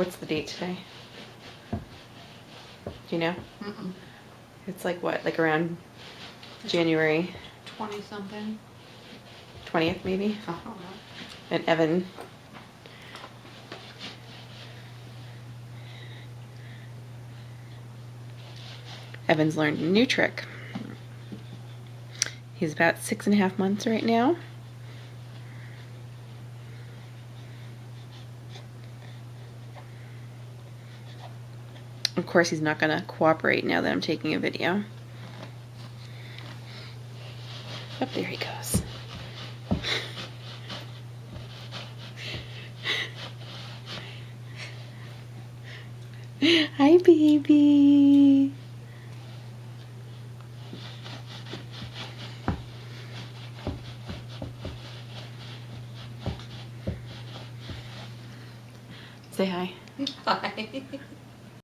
What's the date today? Do you know? Mm-mm. It's like what? Like around January 20 something. 20th maybe? I don't know. And Evan's learned a new trick. He's about 6.5 months right now. Of course, he's not going to cooperate now that I'm taking a video. Oh, there he goes. Hi, baby. Say hi. Bye.